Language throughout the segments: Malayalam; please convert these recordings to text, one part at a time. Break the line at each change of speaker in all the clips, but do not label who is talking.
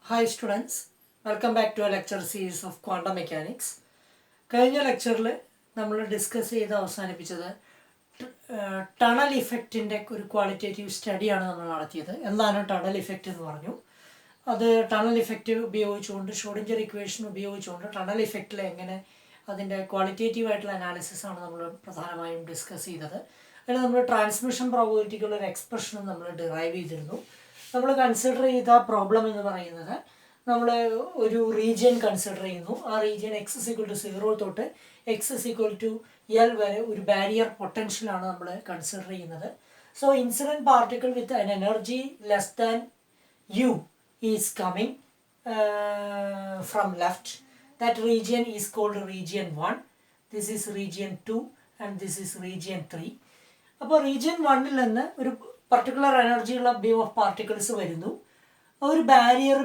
Hi students, welcome back to a lecture series of quantum mechanics. കഴിഞ്ഞ ലെക്ചറിൽ നമ്മൾ ഡിസ്കസ് ചെയ്ത് അവസാനിപ്പിച്ചത് ടണൽ ഇഫക്റ്റിൻ്റെ ഒരു ക്വാളിറ്റേറ്റീവ് സ്റ്റഡിയാണ് നമ്മൾ നടത്തിയത്. എന്താണ് ടണൽ ഇഫക്റ്റ് എന്ന് പറഞ്ഞു. അത് ടണൽ ഇഫക്റ്റ് ഉപയോഗിച്ചുകൊണ്ട് ഷ്രോഡിഞ്ചർ ഇക്വേഷൻ ഉപയോഗിച്ചുകൊണ്ട് ടണൽ ഇഫക്റ്റിൽ എങ്ങനെ അതിൻ്റെ ക്വാളിറ്റേറ്റീവ് ആയിട്ടുള്ള അനാലിസിസ് ആണ് നമ്മൾ പ്രധാനമായും ഡിസ്കസ് ചെയ്തത്. അതിൽ നമ്മൾ ട്രാൻസ്മിഷൻ പ്രോബബിലിറ്റിക്കുള്ള ഒരു എക്സ്പ്രഷനും നമ്മൾ ഡിറൈവ് ചെയ്തിരുന്നു. നമ്മൾ കൺസിഡർ ചെയ്ത പ്രോബ്ലം എന്ന് പറയുന്നത് നമ്മൾ ഒരു റീജിയൻ കൺസിഡർ ചെയ്യുന്നു. ആ റീജിയൻ x = 0 തൊട്ട് x = L വരെ ഒരു ബാരിയർ പൊട്ടൻഷ്യലാണ് നമ്മൾ കൺസിഡർ ചെയ്യുന്നത്. So incident particle with an energy less than u is coming from left. That region is called region 1. This is region 2 and this is region 3. അപ്പോൾ റീജിയൻ 1ൽ നിന്ന് ഒരു പർട്ടിക്കുലർ എനർജിയുള്ള ബീം ഓഫ് പാർട്ടിക്കിൾസ് വരുന്നു. ഒരു ബാരിയർ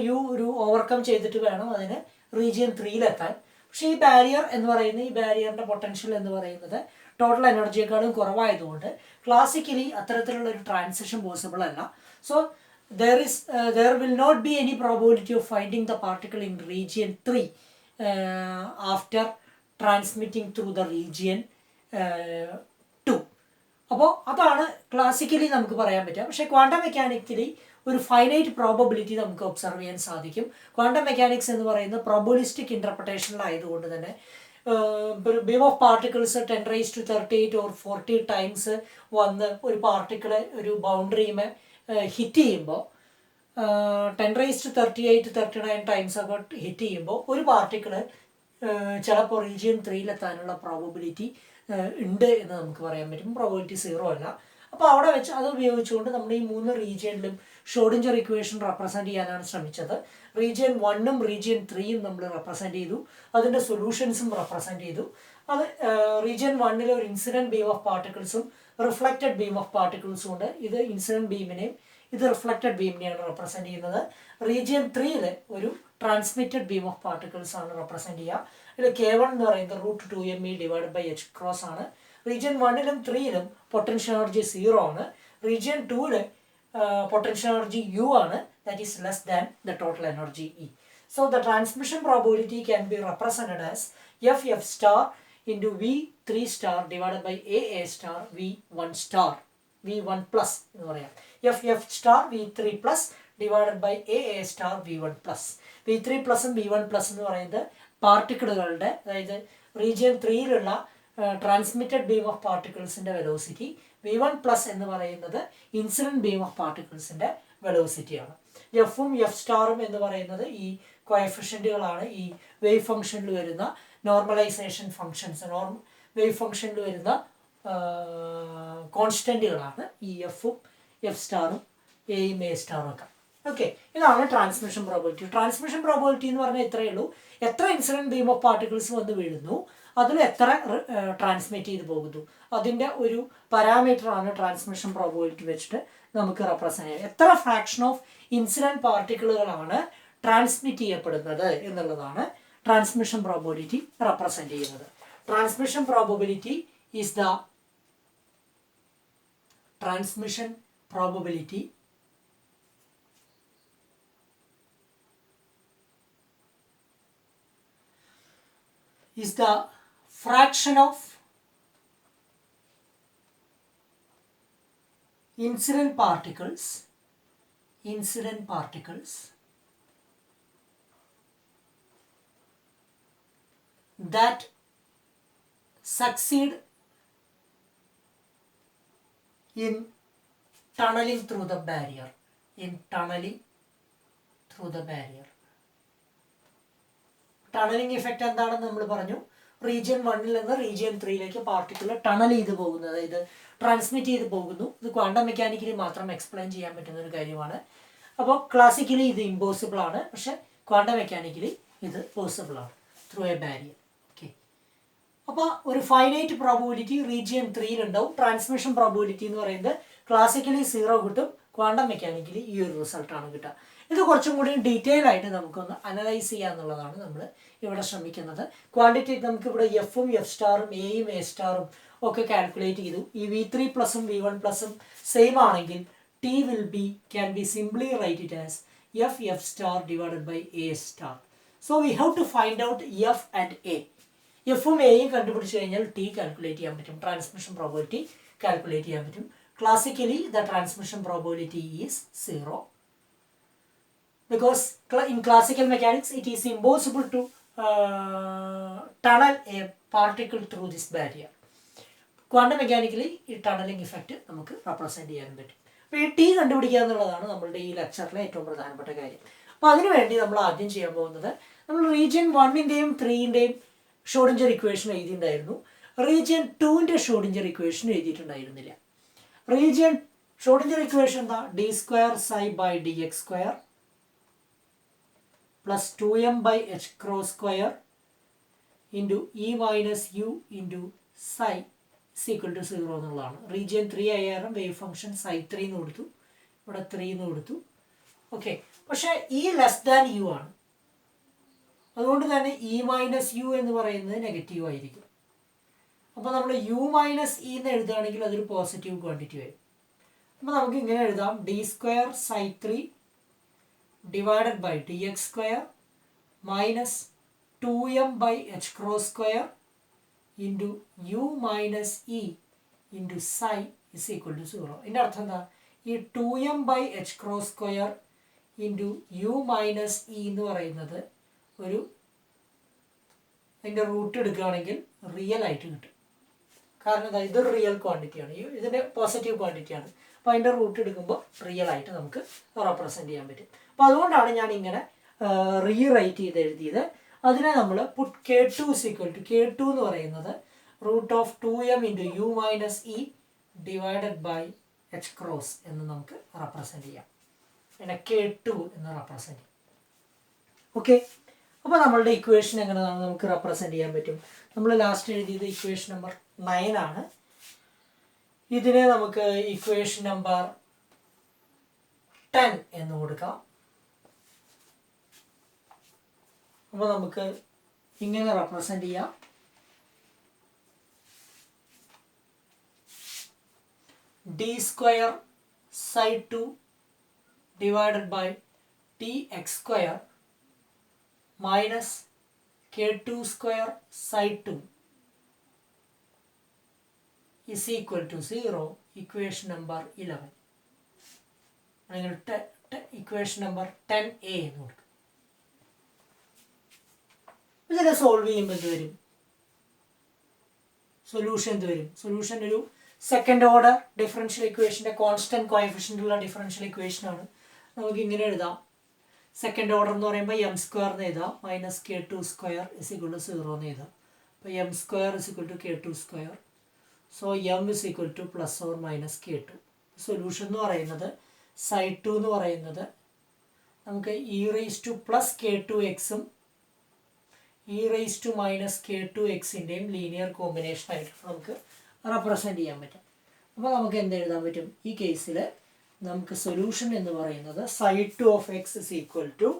യു ഒരു ഓവർകം ചെയ്തിട്ട് വേണം അതിന് റീജിയൻ 3ലെത്താൻ. പക്ഷേ ഈ ബാരിയർ എന്ന് പറയുന്നത് ഈ ബാരിയറിൻ്റെ പൊട്ടൻഷ്യൽ എന്ന് പറയുന്നത് ടോട്ടൽ എനർജിയേക്കാളും കുറവായതുകൊണ്ട് ക്ലാസിക്കലി അത്തരത്തിലുള്ള ഒരു ട്രാൻസിഷൻ പോസിബിൾ അല്ല. So there will not be any probability of finding the particle in region 3 after transmitting through the region 2. അപ്പോൾ അതാണ് ക്ലാസിക്കലി നമുക്ക് പറയാൻ പറ്റുക. പക്ഷേ ക്വാണ്ടം മെക്കാനിക്കലി ഒരു ഫൈനൈറ്റ് പ്രോബബിലിറ്റി നമുക്ക് ഒബ്സർവ് ചെയ്യാൻ സാധിക്കും. ക്വാണ്ടം മെക്കാനിക്സ് എന്ന് പറയുന്നത് പ്രോബബിലിസ്റ്റിക് ഇൻ്റർപ്രിട്ടേഷനിലായതുകൊണ്ട് തന്നെ beam of particles 10⁻38 or 40 times വന്ന് ഒരു പാർട്ടിക്കിളെ ഒരു ബൗണ്ടറിയുമേ ഹിറ്റ് ചെയ്യുമ്പോൾ 10⁻38 39 ടൈംസ് ഒക്കെ ഹിറ്റ് ചെയ്യുമ്പോൾ ഒരു പാർട്ടിക്കിള് ചിലപ്പോൾ റീജിയൻ 3ലെത്താനുള്ള പ്രോബബിലിറ്റി ഉണ്ട് എന്ന് നമുക്ക് പറയാൻ പറ്റും. പ്രോബബിലിറ്റി 0 അല്ല. അപ്പോൾ അവിടെ വെച്ച് അത് ഉപയോഗിച്ചുകൊണ്ട് നമ്മൾ ഈ 3 റീജിയനിലും ഷ്രോഡിഞ്ചർ ഇക്വേഷൻ റെപ്രസെൻറ്റ് ചെയ്യാനാണ് ശ്രമിച്ചത്. റീജിയൻ 1ഉം റീജിയൻ 3യും നമ്മൾ റെപ്രസെൻറ്റ് ചെയ്തു. അതിൻ്റെ സൊല്യൂഷൻസും റെപ്രസെൻറ്റ് ചെയ്തു. അത് റീജിയൻ 1ൽ ഒരു ഇൻസിഡൻറ്റ് ബീം ഓഫ് പാർട്ടിക്കിൾസും റിഫ്ലക്റ്റഡ് ബീം ഓഫ് പാർട്ടിക്കിൾസും ഉണ്ട്. ഇത് ഇൻസിഡൻറ്റ് ബീമിനെയും ഇത് റിഫ്ലക്റ്റഡ് ബീമിനെയാണ് റെപ്രസെൻറ്റ് ചെയ്യുന്നത്. റീജിയൻ 3ൽ ഒരു ട്രാൻസ്മിറ്റഡ് ബീം ഓഫ് പാർട്ടിക്കിൾസ് ആണ് റെപ്രസെൻറ്റ് ചെയ്യുക. ഇതിൽ K1 എന്ന് പറയുന്നത് √2mE/h ആണ്. റീജിയൻ 1ലും 3ലും പൊട്ടൻഷ്യൽ എനർജി 0 ആണ്. റീജിയൻ 2ൽ പൊട്ടൻഷ്യൽ എനർജി U ആണ്, that is less than the total energy E. So the transmission probability can be represented as FF star into V3 star divided by AA star V1 star V1 plus എന്ന് പറയാം. FF star V3 plus divided by AA star V1 plus. V3 പ്ലസും V1 പ്ലസ് എന്ന് പറയുന്നത് പാർട്ടിക്കിളുകളുടെ, അതായത് റീജിയൻ 3ലുള്ള ട്രാൻസ്മിറ്റഡ് ബീം ഓഫ് പാർട്ടിക്കിൾസിൻ്റെ വെലോസിറ്റി. V1 പ്ലസ് എന്ന് പറയുന്നത് ഇൻസിഡൻറ്റ് ബീം ഓഫ് പാർട്ടിക്കിൾസിൻ്റെ വെലോസിറ്റിയാണ്. എഫും എഫ് സ്റ്റാറും എന്ന് പറയുന്നത് ഈ കോഎഫിഷ്യൻറ്റുകളാണ്. ഈ വേവ് ഫംഗ്ഷനിൽ വരുന്ന നോർമലൈസേഷൻ ഫംഗ്ഷൻസ്, വേവ് ഫംഗ്ഷനിൽ വരുന്ന കോൺസ്റ്റൻറ്റുകളാണ് ഈ എഫും എഫ് സ്റ്റാറും എയും എ സ്റ്റാറും ഒക്കെ. ഓക്കെ, ഇതാണ് ട്രാൻസ്മിഷൻ പ്രോബബിലിറ്റി. ട്രാൻസ്മിഷൻ പ്രോബബിലിറ്റി എന്ന് പറഞ്ഞാൽ ഇത്രയേ ഉള്ളൂ. എത്ര ഇൻസിഡൻറ്റ് ബീം ഓഫ് പാർട്ടിക്കിൾസ് വന്ന് വീഴുന്നു, അതിൽ എത്ര ട്രാൻസ്മിറ്റ് ചെയ്ത് പോകുന്നു, അതിൻ്റെ ഒരു പാരാമീറ്ററാണ് ട്രാൻസ്മിഷൻ പ്രോബബിലിറ്റി വെച്ചിട്ട് നമുക്ക് റെപ്രസെൻറ്റ് ചെയ്യാം. എത്ര ഫ്രാക്ഷൻ ഓഫ് ഇൻസിഡൻറ്റ് പാർട്ടിക്കിളുകളാണ് ട്രാൻസ്മിറ്റ് ചെയ്യപ്പെടുന്നത് എന്നുള്ളതാണ് ട്രാൻസ്മിഷൻ പ്രോബബിലിറ്റി റെപ്രസെൻറ്റ് ചെയ്യുന്നത്. Transmission probability is the transmission probability is the fraction of incident particles that succeed in tunneling through the barrier. Tunnelling effect എന്താണെന്ന് നമ്മൾ പറഞ്ഞു. റീജിയൻ 1ൽ നിന്ന് റീജിയൻ 3ലേക്ക് പാർട്ടിക്കിൾ ടണൽ ചെയ്ത് പോകുന്നു, അതായത് ട്രാൻസ്മിറ്റ് ചെയ്ത് പോകുന്നു. ഇത് ക്വാണ്ടം മെക്കാനിക്കലി മാത്രം എക്സ്പ്ലെയിൻ ചെയ്യാൻ പറ്റുന്ന ഒരു കാര്യമാണ്. അപ്പോൾ ക്ലാസിക്കലി ഇത് ഇമ്പോസിബിൾ ആണ്, പക്ഷേ ക്വാണ്ടം മെക്കാനിക്കലി ഇത് പോസിബിൾ ആണ് ത്രൂ എ ബാരിയർ. ഓക്കെ, അപ്പോൾ ഒരു ഫൈനൈറ്റ് പ്രോബബിലിറ്റി റീജിയൻ 3ൽ ഉണ്ടാവും. ട്രാൻസ്മിഷൻ പ്രോബബിലിറ്റി എന്ന് പറയുന്നത് ക്ലാസിക്കലി 0 കിട്ടും, ക്വാണ്ടം മെക്കാനിക്കലി ഈ ഒരു റിസൾട്ടാണ് കിട്ടുക. ഇത് കുറച്ചും കൂടി ഡീറ്റെയിൽ ആയിട്ട് നമുക്കൊന്ന് അനലൈസ് ചെയ്യുക എന്നുള്ളതാണ് നമ്മൾ ഇവിടെ ശ്രമിക്കുന്നത്. ക്വാണ്ടിറ്റി നമുക്കിവിടെ എഫും എഫ് സ്റ്റാറും എയും എ സ്റ്റാറും ഒക്കെ കാൽക്കുലേറ്റ് ചെയ്തു. ഈ V3 പ്ലസും V1 പ്ലസും സെയിം ആണെങ്കിൽ can be simply write it as f star divided by a star. So we have to find out f and a. എഫും എയും കണ്ടുപിടിച്ച് കഴിഞ്ഞാൽ ടി കാൽക്കുലേറ്റ് ചെയ്യാൻ പറ്റും, ട്രാൻസ്മിഷൻ പ്രോബബിലിറ്റി കാൽക്കുലേറ്റ് ചെയ്യാൻ പറ്റും. Classically the transmission probability is 0 because in classical mechanics it is impossible to tunnel a particle through this barrier. Quantum mechanically ഈ ടണലിംഗ് ഇഫക്റ്റ് നമുക്ക് റെപ്രസെൻറ്റ് ചെയ്യാൻ പറ്റും. അപ്പോൾ ഈ ടി കണ്ടുപിടിക്കുക എന്നുള്ളതാണ് നമ്മളുടെ ഈ ലെക്ചറിലെ ഏറ്റവും പ്രധാനപ്പെട്ട കാര്യം. അപ്പോൾ അതിനുവേണ്ടി നമ്മൾ ആദ്യം ചെയ്യാൻ പോകുന്നത്, നമ്മൾ റീജിയൻ 1ൻ്റെയും 3ൻ്റെയും ഷ്രോഡിഞ്ചർ ഇക്വേഷൻ എഴുതിയിട്ടുണ്ടായിരുന്നു. റീജിയൻ 2ൻ്റെ ഷ്രോഡിഞ്ചർ ഇക്വേഷൻ എഴുതിയിട്ടുണ്ടായിരുന്നില്ല. ഷ്രോഡിഞ്ചർ ഇക്വേഷൻ എന്താ? D square psi by D X square plus 2m by H cross square into E minus U into psi equal to 0 എന്നുള്ളതാണ്. റീജിയൻ 3 ആയാലും വേവ് ഫംഗ്ഷൻ സൈ 3 എന്ന് കൊടുത്തു, ഇവിടെ 3 എന്ന് കൊടുത്തു. ഓക്കെ, പക്ഷേ ഇ ലെസ് ദാൻ യു ആണ്, അതുകൊണ്ട് തന്നെ ഇ മൈനസ് യു എന്ന് പറയുന്നത് നെഗറ്റീവ് ആയിരിക്കും. അപ്പോൾ നമ്മൾ യു മൈനസ് ഇ എന്ന് എഴുതുകയാണെങ്കിൽ അതൊരു പോസിറ്റീവ് ക്വാണ്ടിറ്റി വരും. അപ്പോൾ നമുക്ക് ഇങ്ങനെ എഴുതാം, d square psi 3 divided by D X square minus 2m by H cross square into U minus e into psi is equal to 0. ഇതിൻ്റെ അർത്ഥം എന്താ? ഈ 2m by H cross square into U minus e എന്ന് പറയുന്നത് അതിൻ്റെ റൂട്ട് എടുക്കുകയാണെങ്കിൽ റിയൽ ആയിട്ട് കിട്ടും. കാരണം എന്താ? ഇതൊരു റിയൽ ക്വാണ്ടിറ്റിയാണ്, ഇതിൻ്റെ പോസിറ്റീവ് ക്വാണ്ടിറ്റിയാണ്. അപ്പോൾ അതിൻ്റെ റൂട്ട് എടുക്കുമ്പോൾ റിയൽ ആയിട്ട് നമുക്ക് റെപ്രസെൻറ്റ് ചെയ്യാൻ പറ്റും. അപ്പോൾ അതുകൊണ്ടാണ് ഞാൻ ഇങ്ങനെ റീറൈറ്റ് ചെയ്ത് എഴുതിയത്. അതിനെ നമ്മൾ പുട്ട് K2 K2 എന്ന് പറയുന്നത് root of 2m into U minus E divided by H cross എന്ന് നമുക്ക് റെപ്രസെൻറ്റ് ചെയ്യാം. പിന്നെ K2 എന്ന് റെപ്രസെൻറ്റ് ചെയ്യാം. ഓക്കെ, അപ്പോൾ നമ്മളുടെ ഇക്വേഷൻ എങ്ങനെയാണ് നമുക്ക് റെപ്രസെൻറ്റ് ചെയ്യാൻ പറ്റും? നമ്മൾ ലാസ്റ്റ് എഴുതിയത് ഇക്വേഷൻ നമ്പർ 9 ആണ്. ഇതിനെ നമുക്ക് ഇക്വേഷൻ നമ്പർ 10 എന്ന് കൊടുക്കാം. അപ്പോൾ നമുക്ക് ഇങ്ങനെ റെപ്രസെൻറ്റ് ചെയ്യാം. D square psi 2 divided by t x square minus K2 square psi 2 is equal to 0. Equation number 11 അല്ലെങ്കിൽ ഇക്വേഷൻ നമ്പർ 10A എന്ന് കൊടുക്കും. ഇതിനെ സോൾവ് ചെയ്യുമ്പോൾ എന്ത് വരും? സൊല്യൂഷൻ എന്ത് വരും? സൊല്യൂഷൻ ഒരു സെക്കൻഡ് ഓർഡർ ഡിഫറൻഷ്യൽ ഇക്വേഷൻ്റെ കോൺസ്റ്റന്റ് കോഎഫിഷ്യൻ്റ് ഉള്ള ഡിഫറൻഷ്യൽ ഇക്വേഷനാണ്. നമുക്ക് ഇങ്ങനെ എഴുതാം. സെക്കൻഡ് ഓർഡർ എന്ന് പറയുമ്പോൾ എം സ്ക്വയർ എന്ന് എഴുതാം, minus K2 square is equal to 0 എന്ന് എഴുതാം. അപ്പോൾ M square is equal to K2 square. So M is equal to plus or minus K2. Solution എന്ന് പറയുന്നത് സൈ 2 എന്ന് പറയുന്നത് നമുക്ക് E raise to plus K2x E raise to minus K2x-ൻ്റെയും ലീനിയർ കോമ്പിനേഷൻ ആയിട്ട് നമുക്ക് റെപ്രസെൻറ്റ് ചെയ്യാൻ പറ്റും. അപ്പോൾ നമുക്ക് എന്ത് എഴുതാൻ പറ്റും? ഈ കേസിൽ നമുക്ക് സൊല്യൂഷൻ എന്ന് പറയുന്നത് psi 2 of x is equal to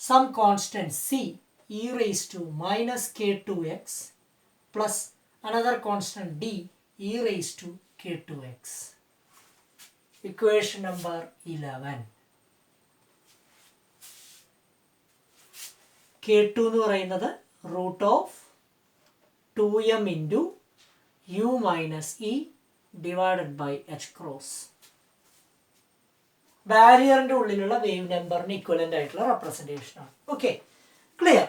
some constant c e raise to minus K2x plus another constant d e raised to K2x. Equation number 11. K2 എന്ന് പറയുന്നത് root of 2m into U minus E divided by H cross. ബാരിയറിൻ്റെ ഉള്ളിലുള്ള വേവ് നമ്പറിന് ഇക്വലൻ്റ് ആയിട്ടുള്ള റെപ്രസെൻറ്റേഷനാണ്. Okay, clear?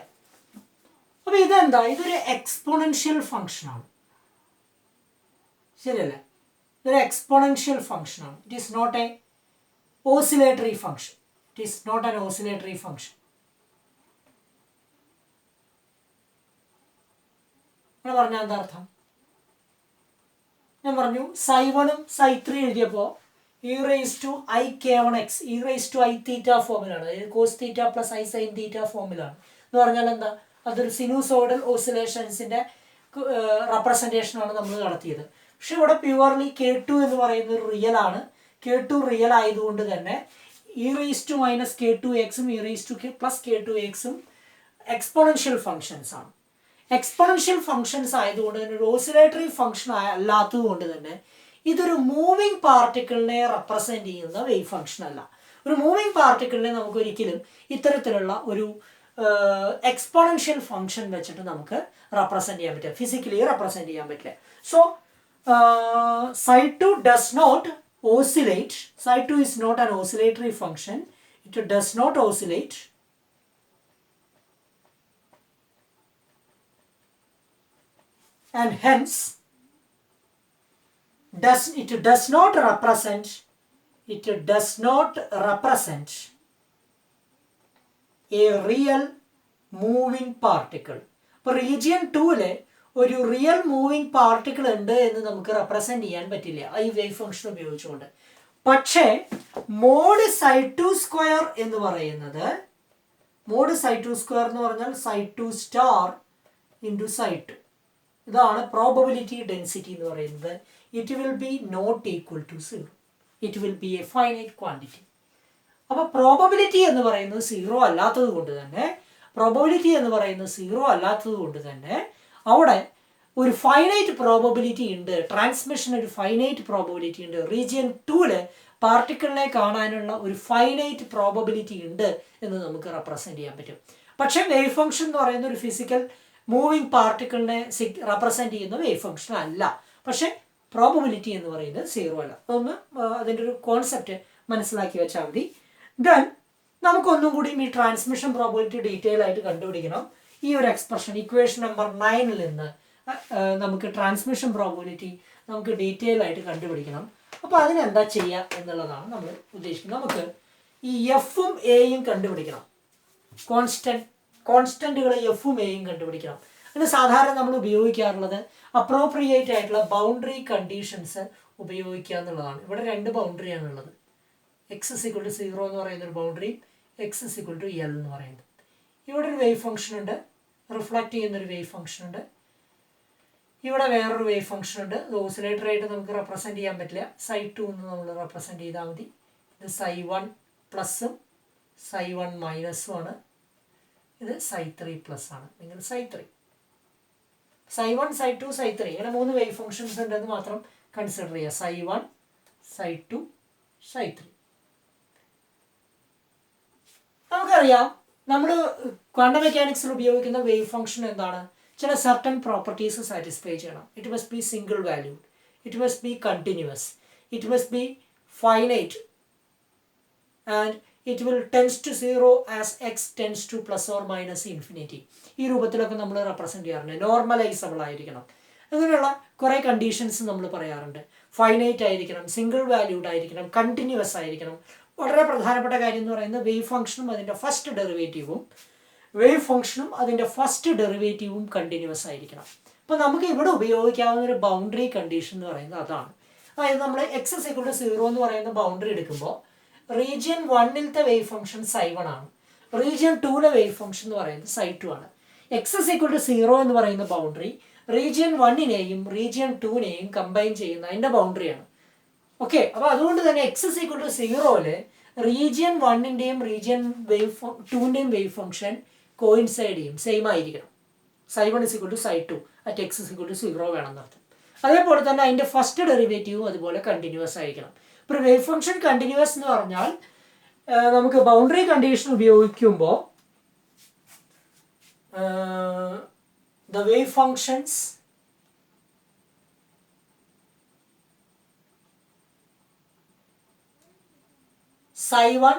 അപ്പോൾ ഇതെന്താ? ഇതൊരു എക്സ്പോണൻഷ്യൽ ഫംഗ്ഷനാണ്, ശരിയല്ലേ? ഇതൊരു എക്സ്പോണൻഷ്യൽ ഫംഗ്ഷനാണ്. It is not a oscillatory function. It is not an oscillatory function. അങ്ങനെ പറഞ്ഞാൽ എന്താ അർത്ഥം? ഞാൻ പറഞ്ഞു സൈ 1 സൈ 3 എഴുതിയപ്പോൾ E raise to I K1x E raise to I theta ഫോമിലാണ്, അതായത് cos theta plus I sine theta ഫോമിലാണ്. എന്ന് പറഞ്ഞാൽ എന്താ? അതൊരു സിനുസോയിഡൽ ഓസിലേഷൻസിൻ്റെ റെപ്രസെൻറ്റേഷനാണ് നമ്മൾ നടത്തിയത്. പക്ഷെ ഇവിടെ പ്യുവർലി K2 എന്ന് പറയുന്ന ഒരു റിയൽ ആണ്. K2 റിയൽ ആയതുകൊണ്ട് തന്നെ e raise to minus K2x E raise to plus K2x exponential functions ആണ്. എക്സ്പോണൻഷ്യൽ ഫംഗ്ഷൻസ് ആയതുകൊണ്ട് തന്നെ ഒരു ഓസിലേറ്ററി ഫംഗ്ഷൻ അല്ലാത്തത് കൊണ്ട് തന്നെ ഇതൊരു മൂവിങ് പാർട്ടിക്കിളിനെ റെപ്രസെന്റ് ചെയ്യുന്ന വേവ് ഫംഗ്ഷൻ അല്ല. ഒരു മൂവിങ് പാർട്ടിക്കിളിനെ നമുക്ക് ഒരിക്കലും ഇത്തരത്തിലുള്ള ഒരു എക്സ്പോണൻഷ്യൽ ഫംഗ്ഷൻ വെച്ചിട്ട് നമുക്ക് റെപ്രസെന്റ് ചെയ്യാൻ പറ്റില്ല, ഫിസിക്കലി റെപ്രസെന്റ് ചെയ്യാൻ പറ്റില്ല. So psi2 does not oscillate. Psi2 is not an oscillatory function. It does not oscillate. And hence it does not represent a real moving particle. അപ്പോൾ റീജിയൻ 2-ല് ഒരു റിയൽ മൂവിങ് പാർട്ടിക്കിൾ ഉണ്ട് എന്ന് നമുക്ക് റെപ്രസെന്റ് ചെയ്യാൻ പറ്റില്ല ഈ വേവ് ഫംഗ്ഷൻ ഉപയോഗിച്ചുകൊണ്ട്. പക്ഷേ മോഡ് psi2 സ്ക്വയർ എന്ന് പറയുന്നത്, മോഡ് psi2 സ്ക്വയർ എന്ന് പറഞ്ഞാൽ psi2 സ്റ്റാർ ഇൻറ്റു psi2, ഇതാണ് പ്രോബബിലിറ്റി ഡെൻസിറ്റി എന്ന് പറയുന്നത്. It will be not equal to 0. It will be a finite quantity. അപ്പോൾ പ്രോബബിലിറ്റി എന്ന് പറയുന്നത് 0 അല്ലാത്തത് കൊണ്ട് തന്നെ അവിടെ ഒരു ഫൈനൈറ്റ് പ്രോബബിലിറ്റി ഉണ്ട്, ട്രാൻസ്മിഷൻ ഒരു ഫൈനൈറ്റ് പ്രോബബിലിറ്റി ഉണ്ട്. റീജിയൻ 2-ല് പാർട്ടിക്കിളിനെ കാണാനുള്ള ഒരു ഫൈനൈറ്റ് പ്രോബബിലിറ്റി ഉണ്ട് എന്ന് നമുക്ക് റെപ്രസെന്റ് ചെയ്യാൻ പറ്റും. പക്ഷേ വേവ് ഫംഗ്ഷൻ എന്ന് പറയുന്ന ഒരു ഫിസിക്കൽ മൂവിങ് പാർട്ടിക്കിളിനെ റെപ്രസെന്റ് ചെയ്യുന്ന വേവ് ഫംഗ്ഷൻ അല്ല. പക്ഷേ പ്രോബബിലിറ്റി എന്ന് പറയുന്നത് 0 അല്ല. അതൊന്ന് അതിൻ്റെ ഒരു കോൺസെപ്റ്റ് മനസ്സിലാക്കി വെച്ചാൽ മതി. ദെൻ നമുക്കൊന്നും കൂടി ഈ ട്രാൻസ്മിഷൻ പ്രോബബിലിറ്റി ഡീറ്റെയിൽ ആയിട്ട് കണ്ടുപിടിക്കണം. ഈ ഒരു എക്സ്പ്രഷൻ ഇക്വേഷൻ നമ്പർ 9-ൽ നിന്ന് നമുക്ക് ട്രാൻസ്മിഷൻ പ്രോബബിലിറ്റി നമുക്ക് ഡീറ്റെയിൽ ആയിട്ട് കണ്ടുപിടിക്കണം. അപ്പോൾ അതിനെന്താ ചെയ്യുക എന്നുള്ളതാണ് നമ്മൾ ഉദ്ദേശിക്കുന്നത്. നമുക്ക് ഈ എഫും എയും കണ്ടുപിടിക്കണം, കോൺസ്റ്റന്റുകൾ എഫും എയും കണ്ടുപിടിക്കണം. അതിന് സാധാരണ നമ്മൾ ഉപയോഗിക്കാറുള്ളത് അപ്രോപ്രിയേറ്റ് ആയിട്ടുള്ള ബൗണ്ടറി കണ്ടീഷൻസ് ഉപയോഗിക്കുക എന്നുള്ളതാണ്. ഇവിടെ 2 ബൗണ്ടറിയാണ് ഉള്ളത്. എക്സ് = 0 എന്ന് പറയുന്ന ഒരു ബൗണ്ടറി, എക്സ് = L എന്ന് പറയുന്നത്. ഇവിടെ ഒരു വേവ് ഫംഗ്ഷൻ ഉണ്ട്, റിഫ്ലക്റ്റ് ചെയ്യുന്നൊരു വേവ് ഫംഗ്ഷൻ ഉണ്ട്. ഇവിടെ വേറൊരു വേവ് ഫംഗ്ഷൻ ഉണ്ട്. ഇത് ഓസിലേറ്റർ ആയിട്ട് നമുക്ക് റെപ്രസെന്റ് ചെയ്യാൻ പറ്റില്ല, psi2 എന്ന് നമ്മൾ റെപ്രസെന്റ് ചെയ്താൽ മതി. ഇത് psi1 പ്ലസും psi1 മൈനസും ആണ്. ഇത് psi3 പ്ലസ് ആണ്, നിങ്ങൾ psi3, psi1 psi2 psi3 ഇങ്ങനെ 3 വേവ് ഫംഗ്ഷൻസ് ഉണ്ടെന്ന് മാത്രം കൺസിഡർ ചെയ്യുക. psi1 psi2 psi3. നമുക്കറിയാം നമ്മൾ ക്വാണ്ടം മെക്കാനിക്സിൽ ഉപയോഗിക്കുന്ന വേവ് ഫംഗ്ഷൻ എന്താണ്? ചില സർട്ടൺ പ്രോപ്പർട്ടീസ് സാറ്റിസ്ഫൈ ചെയ്യണം. It must be single valued, it must be continuous, it must be finite, and it will tends to 0 as x tends to plus or minus infinity. ഈ രൂപത്തിലൊക്കെ നമ്മൾ റെപ്രസെന്റ് ചെയ്യാറുണ്ട്. നോർമലൈസബിൾ ആയിരിക്കണം, അങ്ങനെയുള്ള കുറേ കണ്ടീഷൻസ് നമ്മൾ പറയാറുണ്ട്. ഫൈനൈറ്റ് ആയിരിക്കണം, സിംഗിൾ വാല്യൂഡ് ആയിരിക്കണം, കണ്ടിന്യൂസ് ആയിരിക്കണം. വളരെ പ്രധാനപ്പെട്ട കാര്യം എന്ന് പറയുന്നത് വേവ് ഫംഗ്ഷനും അതിൻ്റെ ഫസ്റ്റ് ഡെറിവേറ്റീവും കണ്ടിന്യൂസ് ആയിരിക്കണം. അപ്പോൾ നമുക്ക് ഇവിടെ ഉപയോഗിക്കാവുന്ന ഒരു ബൗണ്ടറി കണ്ടീഷൻ എന്ന് പറയുന്നത് അതാണ്. അതായത് നമ്മൾ എക്സ് = 0 എന്ന് പറയുന്ന ബൗണ്ടറി എടുക്കുമ്പോൾ റീജിയൻ 1-ലത്തെ വേവ് ഫംഗ്ഷൻ psi1 ആണ്, റീജിയൻ 2-ലെ വേവ് ഫംഗ്ഷൻ എന്ന് പറയുന്നത് psi2 ആണ്. എക്സ് = 0 എന്ന് പറയുന്ന ബൗണ്ടറി റീജിയൻ 1-നെയും റീജിയൻ 2-നെയും കമ്പൈൻ ചെയ്യുന്ന അതിൻ്റെ ബൗണ്ടറിയാണ്. ഓക്കെ, അപ്പോൾ അതുകൊണ്ട് തന്നെ എക്സ് = 0-ല് റീജിയൻ 1-ൻ്റെയും റീജിയൻ 2-ൻ്റെയും വേവ് ഫംഗ്ഷൻ കോയിൻസൈഡ് ചെയ്യും, സെയിം ആയിരിക്കണം. psi1 = psi2 at X = 0 വേണമെന്നർത്ഥം. അതേപോലെ തന്നെ അതിൻ്റെ ഫസ്റ്റ് ഡെറിവേറ്റീവും അതുപോലെ കണ്ടിന്യൂസ് ആയിരിക്കണം. ഇപ്പോൾ വേവ് ഫംഗ്ഷൻ കണ്ടിന്യൂസ് എന്ന് പറഞ്ഞാൽ നമുക്ക് ബൗണ്ടറി കണ്ടീഷൻ ഉപയോഗിക്കുമ്പോൾ the wave functions psi1,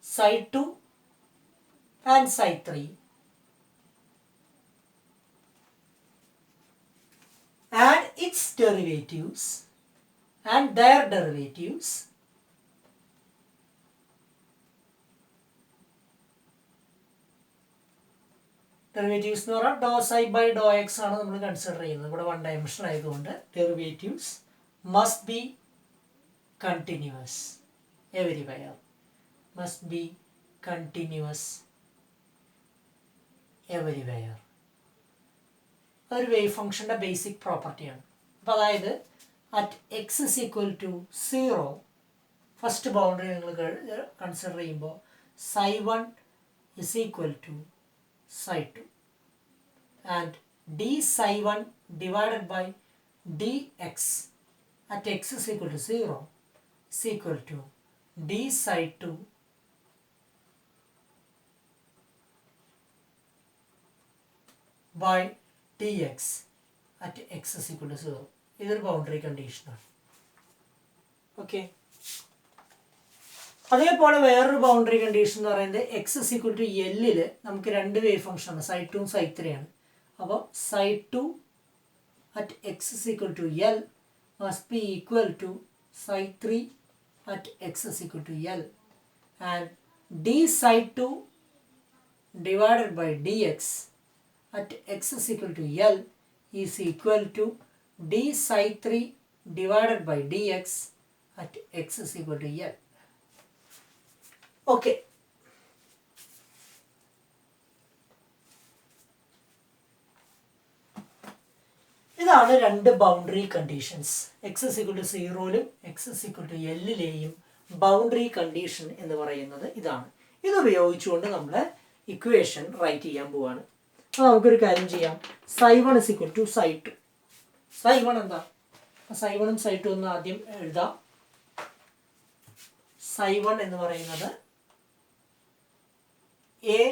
psi2 and psi3 and its derivatives and their derivatives derivatives എന്ന് പറഞ്ഞാൽ ഡോ സൈ ബൈ ഡോ എക്സ് ആണ് നമ്മൾ കൺസിഡർ ചെയ്യുന്നത്. ഇവിടെ 1 ഡയമെൻഷൻ ആയതുകൊണ്ട് derivatives must be continuous everywhere, must be continuous everywhere. അതൊരു വേവ് ഫംഗ്ഷൻ്റെ ബേസിക് പ്രോപ്പർട്ടിയാണ്. അപ്പോൾ അതായത് അറ്റ് എക്സ് = 0 ഫസ്റ്റ് ബൗണ്ടറി നിങ്ങൾ കൺസിഡർ ചെയ്യുമ്പോൾ psi1 = psi2 and d psi1 divided by dx at x is equal to 0 is equal to d psi 2 by dx at x is equal to 0. ഇതൊരു ബൗണ്ടറി കണ്ടീഷനാണ്. ഓക്കെ, അതേപോലെ വേറൊരു ബൗണ്ടറി കണ്ടീഷൻ എന്ന് പറയുന്നത് എക്സ് ഇസ് ഈക്വൽ ടു എല്ലിൽ നമുക്ക് രണ്ട് വേവ് ഫംഗ്ഷൻ ആണ്, സൈ 2 സൈ 3 ആണ്. അപ്പോൾ സൈ 2 at x is equal to L must be equal to psi 3 at x is equal to L, and d psi 2 divided by dx at x is equal to L is equal to d psi 3 divided by dx at x is equal to L. Okay. ഇതാണ് രണ്ട് boundary conditions. X is equal to 0ലും എക്സ് ഇസ് ഈക്വൽ ടു എല്ലിലെയും ബൗണ്ടറി കണ്ടീഷൻ എന്ന് പറയുന്നത് ഇതാണ്. ഇത് ഉപയോഗിച്ചുകൊണ്ട് നമ്മൾ ഇക്വേഷൻ റൈറ്റ് ചെയ്യാൻ പോവാണ്. അപ്പോൾ നമുക്കൊരു കാര്യം ചെയ്യാം. സൈ 1 ഇസ് ഈക്വൽ ടു സൈ 2. സൈ 1 എന്താ? സൈ 1ഉം സൈ 2 ഒന്ന് ആദ്യം എഴുതാം. സൈ 1 എന്ന് പറയുന്നത് a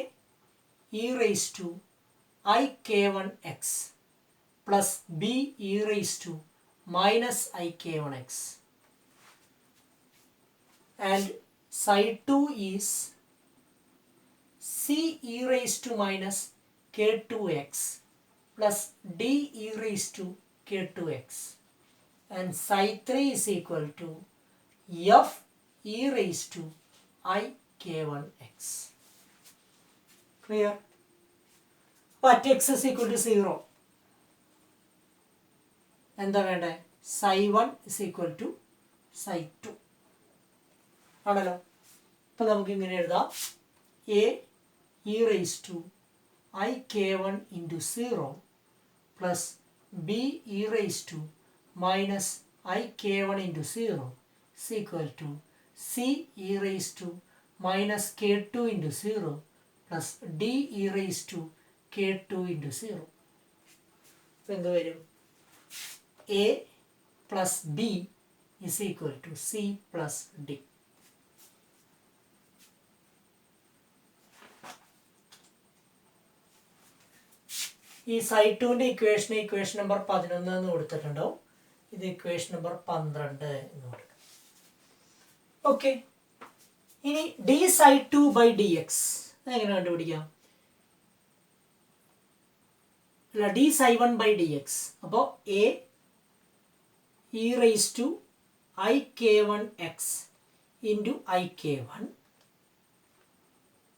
e raised to I k1x plus b e raised to minus I k1x, and psi 2 is c e raised to minus k2x plus d e raised to k2x, and psi 3 is equal to f e raised to I k1x. Clear? But x is equal to 0. എന്താ വേണ്ടേ? psi 1 is equal to psi 2 ആണല്ലോ. അപ്പം നമുക്ക് ഇങ്ങനെ എഴുതാം. a e raised to I k1 into 0 plus b e raised to minus I k1 into 0 is equal to c e raised to minus k2 into 0 plus d e raised to k2 into 0. അപ്പം എന്ത് വരും? a plus b is equal to c plus d. ഈ സൈ 2ന്റെ ഇക്വേഷൻ നമ്പർ 11 എന്ന് കൊടുത്തിട്ടുണ്ടാവും. ഇത് ഇക്വേഷൻ നമ്പർ 12 എന്ന് കൊടുക്കും. ഓക്കെ, ഇനി d psi 2 by dx എങ്ങനെ കണ്ടുപിടിക്കാം? അല്ല, d psi 1 by dx. അപ്പോൾ a e raised to I k1x into I k1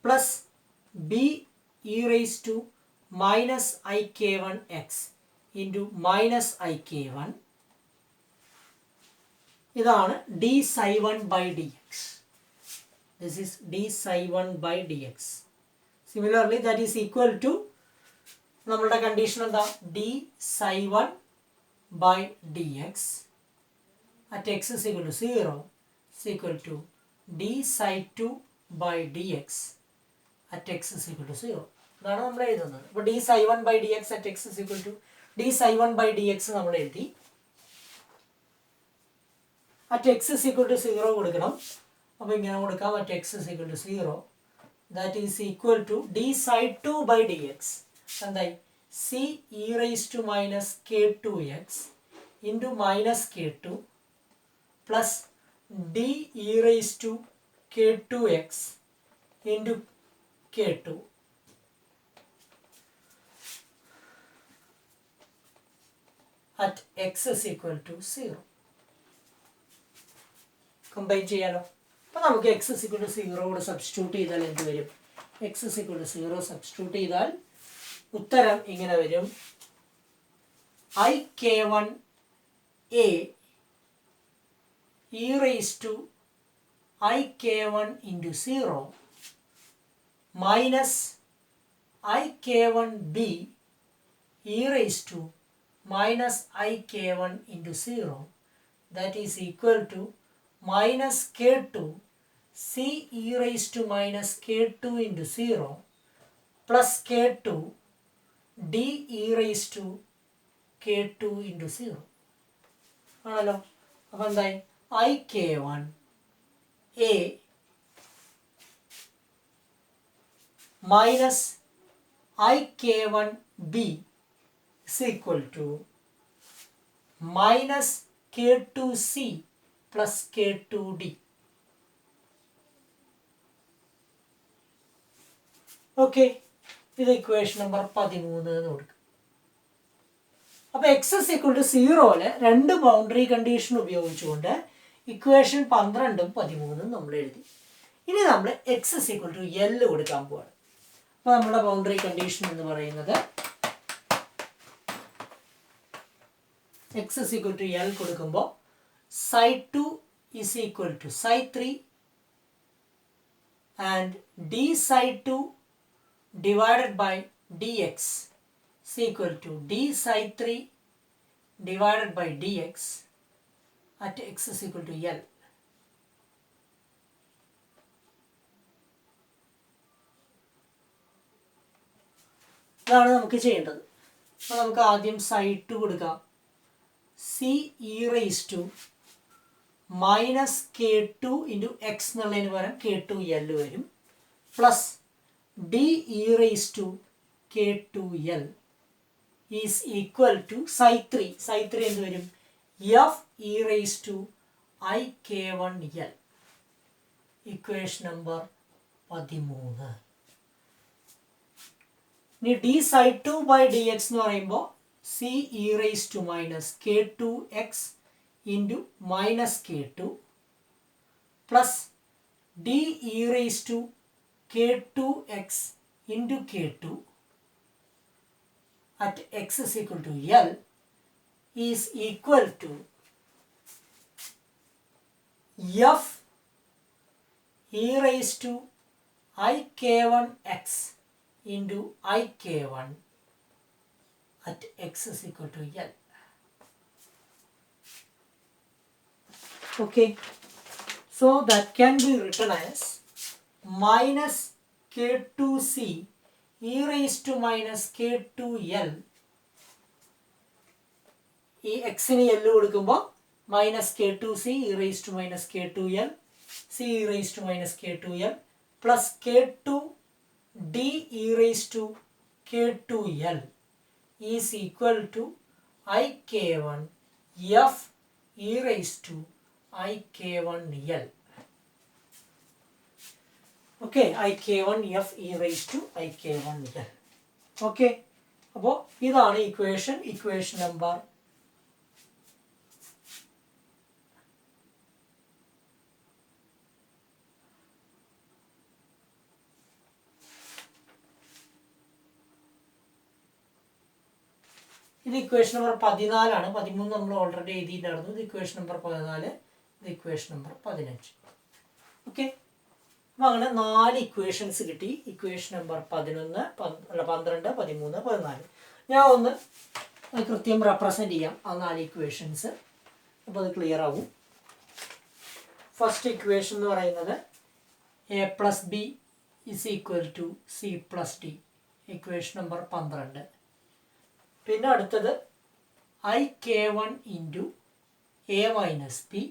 plus b e raised to minus I k1x into minus I k1. ഇതാണ് d psi 1 by dx. This is d psi 1 by dx. Similarly, that is equal to നമ്മളുടെ കണ്ടീഷൻ എന്താ? d psi 1 by dx at x is equal to 0 is equal to d psi 2 by dx at x is equal to 0. ഇതാണ് നമ്മൾ എഴുതുന്നത്. അപ്പോൾ d psi 1 by dx at x is equal to d psi 1 by dx നമ്മൾ എഴുതി. at x is equal to 0 കൊടുക്കണം. അപ്പോൾ ഇങ്ങനെ കൊടുക്കാം. at x is equal to 0, that is equal to d psi 2 by dx എന്തായി? c e raised to minus k2x into minus k2 plus d e raised to k2x into k2 at x is equal to 0. Combine ചെയ്യാലോ. അപ്പോൾ നമുക്ക് x is equal to 0 കൂടെ സബ്സ്റ്റിറ്റ്യൂട്ട് ചെയ്താൽ എന്ത് വരും? x is equal to 0 substitute ചെയ്താൽ ഉത്തരം ഇങ്ങനെ വരും. I k1 a e raised to I k1 into 0 minus I k1 b e raised to minus I k1 into 0, that is equal to minus k2 c e raised to minus k2 into 0 plus k2 d e raised to k2 into 0 ആണല്ലോ. അപ്പം എന്തായി ik1 a minus ik1 b is equal to minus k2c plus k2d. Okay, ഇത് ഇക്വേഷൻ നമ്പർ 13 എന്ന് കൊടുക്കും. അപ്പോൾ എക്സ് ഇസ് ഈക്വൽ ടു 0-ല് രണ്ട് ബൗണ്ടറി കണ്ടീഷൻ ഉപയോഗിച്ചുകൊണ്ട് ഇക്വേഷൻ 12ഉം 13ഉം നമ്മൾ എഴുതി. ഇനി നമ്മൾ x is equal to l കൊടുക്കാൻ പോവാണ്. അപ്പോൾ നമ്മുടെ ബൗണ്ടറി കണ്ടീഷൻ എന്ന് പറയുന്നത് x is equal to l കൊടുക്കുമ്പോൾ psi2 is equal to psi3 and d psi2 divided by dx is equal to d psi3 divided by dx at x is equal to L. ഇതാണ് നമുക്ക് ചെയ്യേണ്ടത്. അപ്പോൾ നമുക്ക് ആദ്യം psi2 കൊടുക്കാം. c e raised to minus k2 into x എന്നുള്ളതിന് പകരം k2L വരും, plus d e raised to k2L is equal to psi3. psi3 എന്ത് വരും? f e raised to ik1L. Equation number 13. ഇനി d psi2 by dx എന്ന് പറയുമ്പോൾ c e raised to minus k2x into minus k2 plus d e raised to k2x into k2 at x is equal to L is equal to f e raised to ik1x into ik1 at x is equal to L. Okay, so that can be written as minus k2c e raised to minus k2L. ഈ എക്സിന് എൽ കൊടുക്കുമ്പോൾ minus k2c e raised to minus k2L, c e raised to minus k2L plus k2 d e raised to k2L is equal to ik1 f e raised to ik1L. Okay, ik1 f e raised to ik1L. Okay, അപ്പോൾ ഇതാണ് ഇക്വേഷൻ നമ്പർ ഇത് ഇക്വേഷൻ നമ്പർ 14. 13 നമ്മൾ ഓൾറെഡി എഴുതിയിട്ടുണ്ടായിരുന്നു. ഇത് ഇക്വേഷൻ നമ്പർ 14, ഇത് ഇക്വേഷൻ നമ്പർ 15. ഓക്കെ, അപ്പോൾ അങ്ങനെ 4 ഇക്വേഷൻസ് കിട്ടി. Equation number 11, 12, 13, 14. ഞാൻ ഒന്ന് കൃത്യം റെപ്രസെൻ്റ് ചെയ്യാം ആ 4 ഇക്വേഷൻസ്, അപ്പോൾ അത് ക്ലിയർ ആവും. ഫസ്റ്റ് ഇക്വേഷൻ എന്ന് പറയുന്നത് a plus b is equal to c plus d, equation number 12. പിന്നെ അടുത്തത് ik1 into a minus b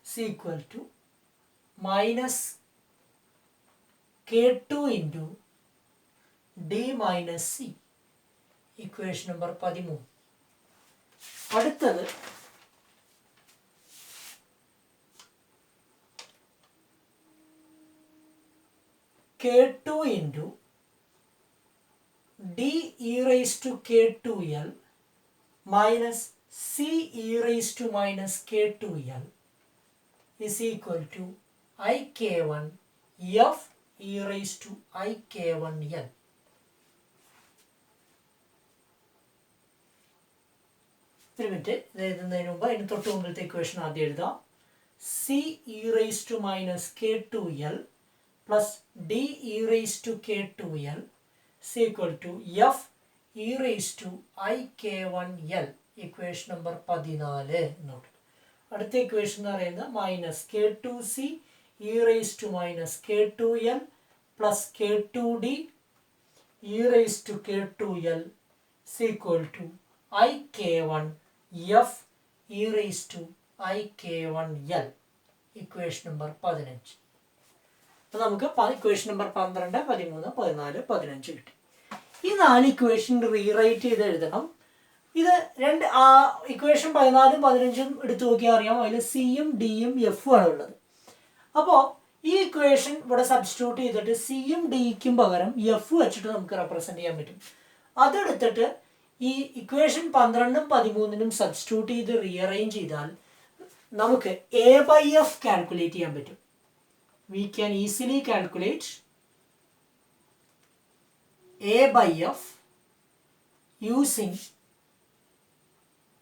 is equal to minus k2 into d minus c, equation number 13. അടുത്തത് k2 into d e raised to k2L minus c e raised to minus k2L is equal to ik1 f e raised to ik1L. ഒരു മിനിറ്റ്, ഇത് എഴുതുന്നതിന് മുമ്പ് അതിന് തൊട്ട് മുമ്പിലത്തെ ഇക്വേഷൻ ആദ്യം എഴുതാം. c e raised to minus k2L plus d e raised to k2L is equal to f e raised to ik1L, equation number 14 എന്നോട്ട്. അടുത്ത ഇക്വേഷൻ എന്ന് പറയുന്നത് minus k2c e raised to minus k2L plus k2d e raised to k2L is equal to ik1 f e raised to IK1L. Equation number 15. അപ്പോൾ നമുക്ക് ഇക്വേഷൻ നമ്പർ 12, 13, 14, 15 കിട്ടി. ഈ 4 ഇക്വേഷൻ റീറൈറ്റ് ചെയ്ത് എഴുതണം. ഇത് ഇക്വേഷൻ 14, 15 എടുത്തു നോക്കിയാൽ അറിയാം, അതിൽ സിയും ഡിയും എഫും ആണ് ഉള്ളത്. അപ്പോൾ ഈ ഇക്വേഷൻ ഇവിടെ സബ്സ്റ്റിറ്റ്യൂട്ട് ചെയ്തിട്ട് സിയും ഡിക്കും പകരം എഫ് വെച്ചിട്ട് നമുക്ക് റെപ്രസെന്റ് ചെയ്യാൻ പറ്റും. അതെടുത്തിട്ട് ഈ ഇക്വേഷൻ 12ഉം 13ഉം സബ്സ്റ്റിറ്റ്യൂട്ട് ചെയ്ത് റീഅറേഞ്ച് ചെയ്താൽ നമുക്ക് A/F കാൽക്കുലേറ്റ് ചെയ്യാൻ പറ്റും. We can easily calculate A/F using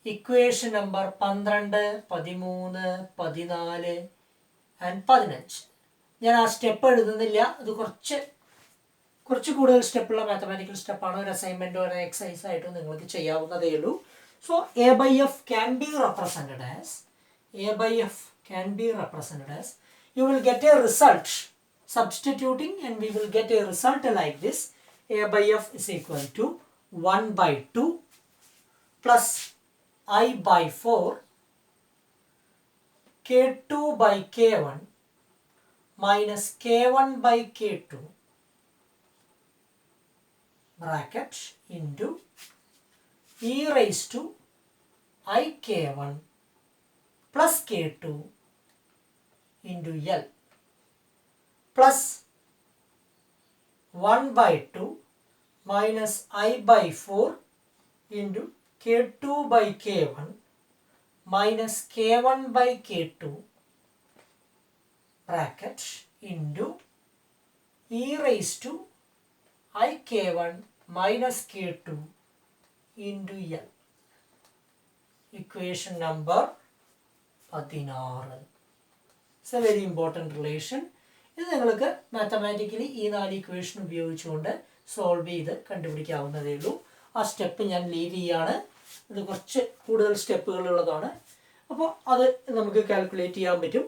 equation number 12, 13, 14 and 15. ഞാൻ ആ സ്റ്റെപ്പ് എഴുതുന്നില്ല, അത് കുറച്ച് കൂടുതൽ സ്റ്റെപ്പുള്ള മാത്തമാറ്റിക്കൽ സ്റ്റെപ്പാണ്. ഒരു അസൈൻമെൻറ്റോ ഒരു എക്സസൈസ് ആയിട്ടോ നിങ്ങൾക്ക് ചെയ്യാവുന്നതേ ഉള്ളൂ. So A/F can be represented as you will get a result substituting, and we will get a result like this. A/F is equal to 1/2 plus I/4 K2/K1 minus K1/K2 bracket into e raised to IK1 plus K2 into L plus 1/2 minus I/4 into K2/K1 minus K1/K2 bracket into e raised to IK1 minus K2 into L. Equation number 16. It's a very important relation. ഇത് നിങ്ങൾക്ക് മാത്തമാറ്റിക്കലി ഈ 4 ഇക്വേഷൻ ഉപയോഗിച്ചുകൊണ്ട് സോൾവ് ചെയ്ത് കണ്ടുപിടിക്കാവുന്നതേ ഉള്ളൂ. ആ സ്റ്റെപ്പ് ഞാൻ ലീവ് ചെയ്യാണ്. ഇത് കുറച്ച് കൂടുതൽ സ്റ്റെപ്പുകളുള്ളതാണ്. അപ്പോൾ അത് നമുക്ക് കാൽക്കുലേറ്റ് ചെയ്യാൻ പറ്റും.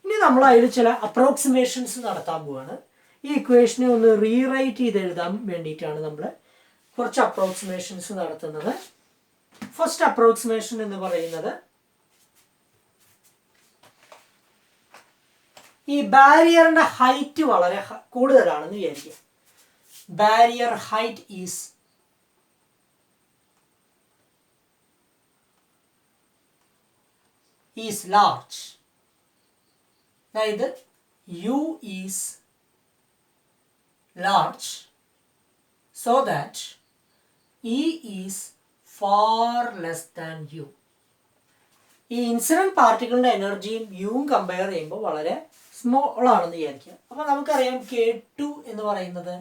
ഇനി നമ്മൾ അതിൽ ചില അപ്രോക്സിമേഷൻസ് നടത്താൻ പോവുകയാണ്. ഈ ഇക്വേഷനെ ഒന്ന് റീറൈറ്റ് ചെയ്ത് എഴുതാൻ വേണ്ടിയിട്ടാണ് നമ്മൾ കുറച്ച് അപ്രോക്സിമേഷൻസ് നടത്തുന്നത്. ഫസ്റ്റ് അപ്രോക്സിമേഷൻ എന്ന് പറയുന്നത്, ഈ ബാരിയറിന്റെ ഹൈറ്റ് വളരെ കൂടുതലാണെന്ന് വിചാരിക്കുക. Barrier height is large. അതായത് U is large so that E is far less than U. ഈ ഇൻസിഡന്റ് പാർട്ടിക്കിളിന്റെ എനർജിയും യുവും കമ്പയർ ചെയ്യുമ്പോൾ വളരെ സ്മോൾ ആണെന്ന് വിചാരിക്കുക. അപ്പോൾ നമുക്കറിയാം K2 എന്ന് പറയുന്നത്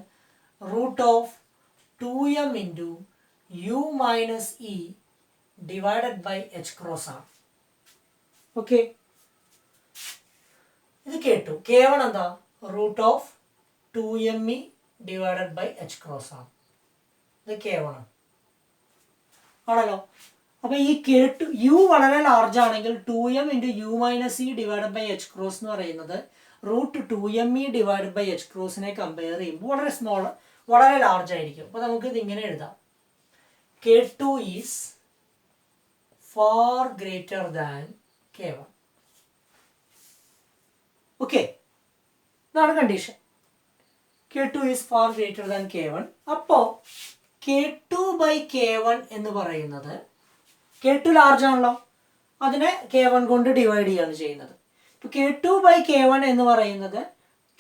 √2m into U minus E divided by H cross ആണ്. ഓക്കെ, ഇത് K2. K1 എന്താ? √2me divided by H cross ആണ്. ഇത് K1 ആണല്ലോ. അപ്പോൾ ഈ K2 U വളരെ ലാർജ് ആണെങ്കിൽ 2m into U minus E divided by H cross എന്ന് പറയുന്നത് √2me ഡിവൈഡഡ് ബൈ H ക്രോസിനെ കമ്പയർ ചെയ്യുമ്പോൾ വളരെ ലാർജ് ആയിരിക്കും. അപ്പോൾ നമുക്ക് ഇത് ഇങ്ങനെ എഴുതാം: K2 is far greater than K1. Okay, ഇതാണ് condition. K2 is far greater than K1. അപ്പോൾ K2/K1 എന്ന് പറയുന്നത്, K2 ലാർജ് ആണല്ലോ, അതിനെ K1 കൊണ്ട് ഡിവൈഡ് ചെയ്യാണ് ചെയ്യുന്നത്. ഇപ്പോൾ K2/K1 എന്ന് പറയുന്നത്,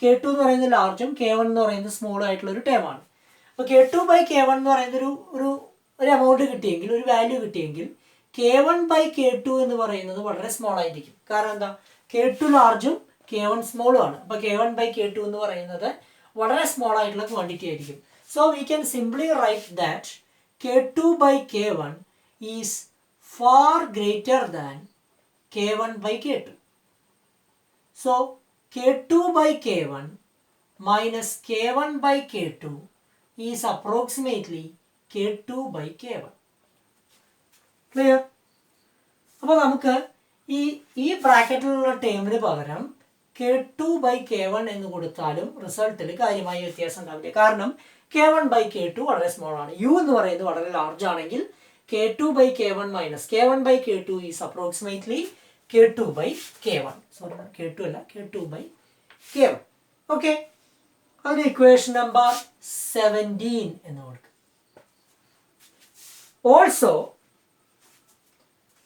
K2 എന്ന് പറയുന്നത് ലാർജും K1 എന്ന് പറയുന്നത് സ്മോൾ ആയിട്ടുള്ള ഒരു ടേം ആണ്. അപ്പോൾ K2/K1 എന്ന് പറയുന്ന ഒരു എമൗണ്ട് കിട്ടിയെങ്കിൽ, ഒരു വാല്യൂ കിട്ടിയെങ്കിൽ K1/K2 എന്ന് പറയുന്നത് വളരെ സ്മോൾ ആയിരിക്കും. കാരണം എന്താ? K2 ലാർജും K1 സ്മോളും ആണ്. അപ്പോൾ K1/K2 എന്ന് പറയുന്നത് വളരെ സ്മോൾ ആയിട്ടുള്ള ക്വാണ്ടിറ്റി ആയിരിക്കും. So we can simply write that K2/K1 is far greater than K1/K2. So K2/K1 minus K1/K2 is approximately K2/K1. Clear? അപ്പോൾ നമുക്ക് ഈ ബ്രാക്കറ്റിലുള്ള ടേമിന് പകരം K2/K1 എന്ന് കൊടുത്താലും റിസൾട്ടിൽ കാര്യമായ വ്യത്യാസം ഉണ്ടാവില്ല. കാരണം K1/K2 വളരെ സ്മോൾ ആണ്. U എന്ന് പറയുന്നത് വളരെ ലാർജ് ആണെങ്കിൽ K2/K1 minus K1/K2 is approximately K2 by K1. Sorry, K2 അല്ല, K2 by K1. ഓക്കെ, അതിന് ഇക്വേഷൻ നമ്പർ 17 എന്ന് കൊടുക്കുക. Also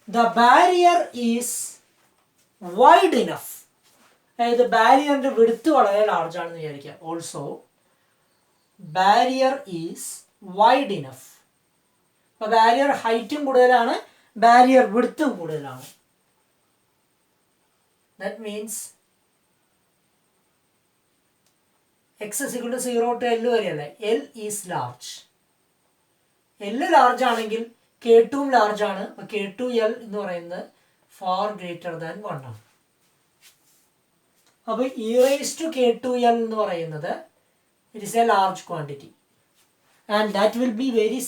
the barrier is wide enough, അതായത് ബാരിയറിന്റെ വിഡ്ത്ത് വളരെ ലാർജ് ആണെന്ന് വിചാരിക്കുക. Also barrier is wide enough. അപ്പൊ ബാരിയർ ഹൈറ്റും കൂടുതലാണ്, ബാരിയർ വിഡ്ത്തും കൂടുതലാണ്. That means x is equal to 0 to L വരെയല്ലേ, L is large. L large ആണെങ്കിൽ K2 ലാർജ് ആണ്. അപ്പോൾ K2L എന്ന് പറയുന്നത് ഫാർ ഗ്രേറ്റർ ദാൻ 1 ആണ്. അപ്പോൾ e raised to K2L എന്ന് പറയുന്നത് it is a large quantity and that will be very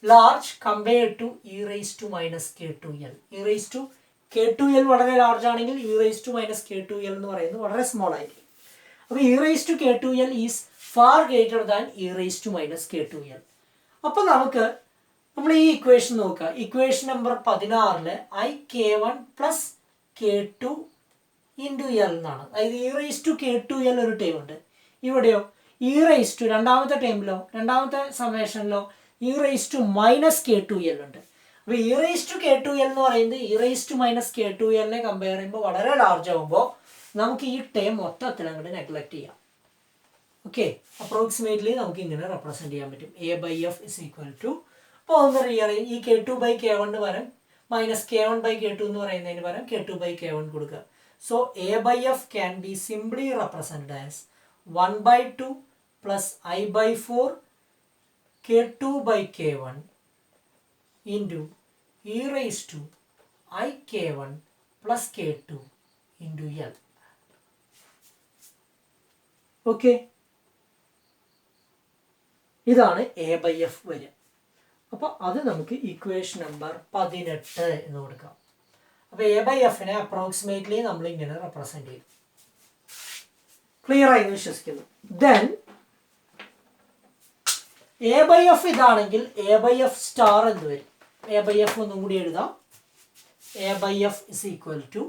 large compared to e raised to minus K2L. e raised to K2L വളരെ ലാർജ് ആണെങ്കിൽ e raised to minus K2L എന്ന് പറയുന്നത് വളരെ സ്മോൾ ആയിരിക്കും. അപ്പോൾ e raised to K2L is far greater than e raised to minus K2L. അപ്പോൾ നമുക്ക് നമ്മൾ ഈ ഇക്വേഷൻ നോക്കുക. Equation number 16 IK1 plus K2 into L എന്നാണ്. അതായത് e raised to K2L ഒരു ടേം ഉണ്ട്. ഇവിടെയോ e raised to രണ്ടാമത്തെ ടേമിലോ രണ്ടാമത്തെ സമേഷനിലോ e raised to minus K2L ഉണ്ട്. അപ്പോൾ e raised to K2L എന്ന് പറയുന്നത് e raised to minus K2L compare ചെയ്യുമ്പോൾ വളരെ ലാർജ് ആകുമ്പോൾ നമുക്ക് ഈ ടേം മൊത്തത്തിൽ അങ്ങോട്ട് നെഗ്ലക്ട് ചെയ്യാം. ഓക്കെ, അപ്രോക്സിമേറ്റ്ലി നമുക്ക് ഇങ്ങനെ റെപ്രസെൻറ്റ് ചെയ്യാൻ പറ്റും. A by f is equal to, അപ്പോൾ ഒന്ന് റിയലൈസ് ഈ K2 ബൈ K1 പകരം മൈനസ് K1 ബൈ K2 എന്ന് പറയുന്നതിന് പകരം K2 ബൈ K1 കൊടുക്കുക. So a by f can be simply represented as 1/2 plus I/4 K2 by K1 into e raised to IK1 plus K2 into L. Okay, ഇതാണ് എ ബൈ എഫ് വരിക. അപ്പോൾ അത് നമുക്ക് ഇക്വേഷൻ നമ്പർ 18 എന്ന് കൊടുക്കാം. അപ്പോൾ എ ബൈ എഫിനെ അപ്രോക്സിമേറ്റ്ലി നമ്മൾ ഇങ്ങനെ റെപ്രസെൻറ്റ് ചെയ്യും. ക്ലിയർ ആയി വിശ്വസിക്കുന്നു. ദെൻ എ ബൈ എഫ് ഇതാണെങ്കിൽ എ ബൈ എഫ് സ്റ്റാർ എന്ന് വരും. എ ബൈ എഫ് ഒന്നും കൂടി എഴുതാം. A by f is equal to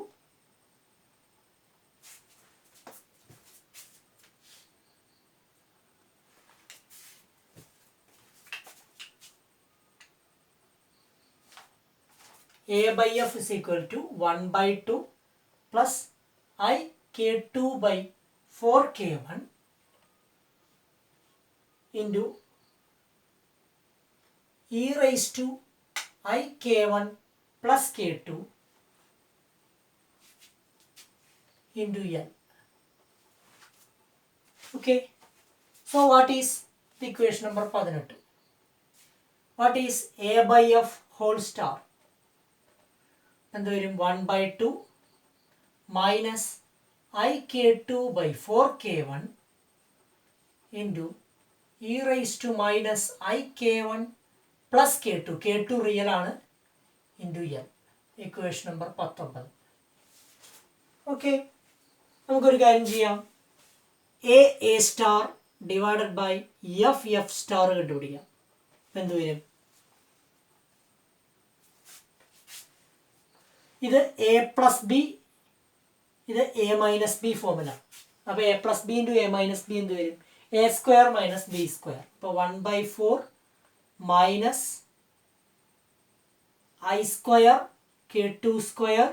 A by F is equal to 1/2 plus I K2 by 4 K1 into e raised to I K1 plus K2 into L. Okay, so what is the equation number 18? What is A by F whole star? എന്ത് വരും? 1/2 minus IK2 by 4 K1 into e raised to minus IK1 plus K2. K2 real ആണ് into L. Equation number 19. Okay, നമുക്കൊരു കാര്യം ചെയ്യാം. A star divided by f star കണ്ടുപിടിക്കാം. എന്ത് വരും? ഇത് എ പ്ലസ് ബി, ഇത് എ മൈനസ് ബി ഫോമുല. അപ്പോൾ a plus b into a minus b എന്ത് വരും? A square minus b square. ഇപ്പോൾ 1/4 minus i square K2 square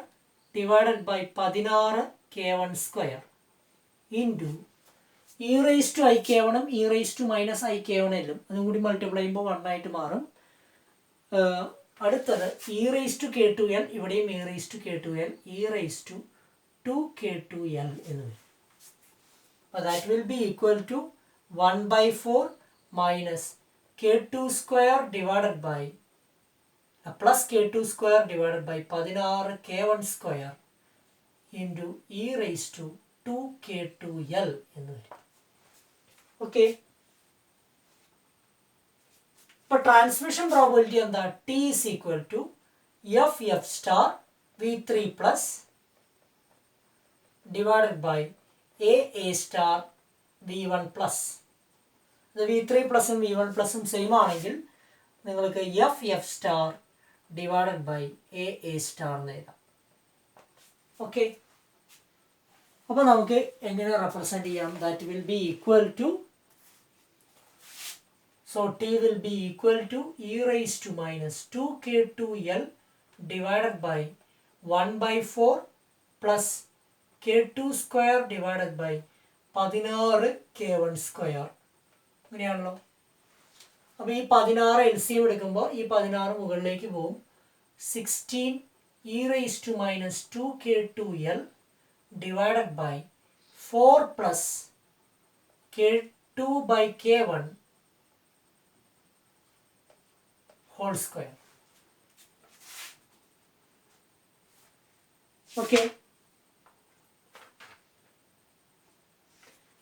divided by 16 K1 square into e raise to IK1 e raise to minus IK1 എല്ലും അതും കൂടി മൾട്ടിപ്ലൈ ചെയ്യുമ്പോൾ 1 ആയിട്ട് മാറും. അടുത്തത് ഇ റേസ് ടു K2L, ഇവിടെയും e raise to K2L, e raise to 2K2L എന്ന് വരും. അപ്പോൾ that will be equal to 1/4 minus K2 square divided by plus K2 square divided by 16 K1 square into e raise to 2K2L എന്ന് വരും. ഓക്കെ, ഇപ്പോൾ ട്രാൻസ്മിഷൻ പ്രോബിലിറ്റി എന്താ? T is equal to F star V3 plus divided by A star V1 plus. ഇത് V3 പ്ലസും V1 പ്ലസും സെയിം ആണെങ്കിൽ നിങ്ങൾക്ക് F star divided by A star എന്ന് എഴുതാം. ഓക്കെ, അപ്പോൾ നമുക്ക് എങ്ങനെ റെപ്രസെൻറ്റ് ചെയ്യാം? That will be equal to, so t will be equal to e raised to minus 2k2l divided by 1 by 4 plus k2 square divided by 16 k1 square. അങ്ങനെയാണല്ലോ. അപ്പോൾ ഈ 16 LCM എടുക്കുമ്പോൾ ഈ 16 മുകളിലേക്ക് പോകും. 16 e raised to minus 2k2l divided by 4 plus k2 by k1 whole square. Okay,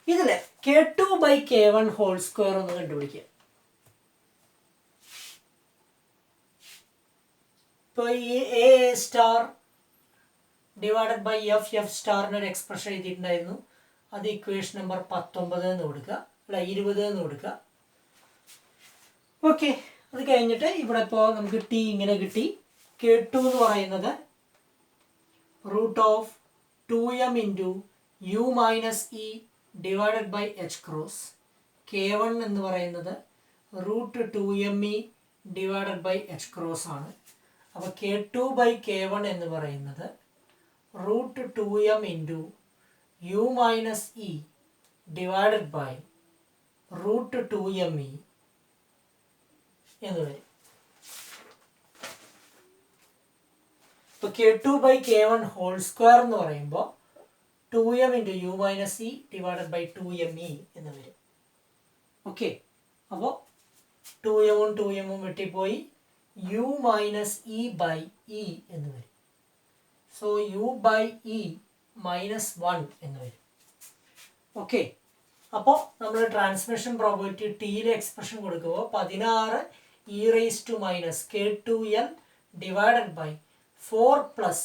ഇതില് k2 by k1 whole square ഒന്ന് കണ്ടുപിടിക്കുക. ഇപ്പോൾ ഈ a star divided by F സ്റ്റാറിന് ഒരു എക്സ്പ്രഷൻ എഴുതിയിട്ടുണ്ടായിരുന്നു. അത് ഇക്വേഷൻ നമ്പർ 19 എന്ന് കൊടുക്കുക, അല്ല 20 എന്ന് കൊടുക്കുക. ഓക്കെ, അത് കഴിഞ്ഞിട്ട് ഇവിടെ ഇപ്പോൾ നമുക്ക് ടി ഇങ്ങനെ കിട്ടി. k2 എന്ന് പറയുന്നത് root of 2m into u minus E divided by H cross. k1 എന്ന് പറയുന്നത് root 2me divided by H cross ആണ്. അപ്പോൾ k2 ബൈ k1 എന്ന് പറയുന്നത് root 2m into u minus E divided by root 2me എന്ന് വരും. ഇപ്പോൾ k2 by k1 whole square എന്ന് പറയുമ്പോൾ 2m into u minus E divided by 2me എന്ന് വരും. ഓക്കെ, അപ്പോൾ 2m 2m വെട്ടിപ്പോയി u minus e by e എന്ന് വരും. So u by e minus 1 എന്ന് വരും. ഓക്കെ, അപ്പോൾ നമ്മൾ ട്രാൻസ്മിഷൻ പ്രോബബിലിറ്റി ടിയിലെ എക്സ്പ്രഷൻ കൊടുക്കുമ്പോൾ 16 e raised to minus k2l divided by 4 plus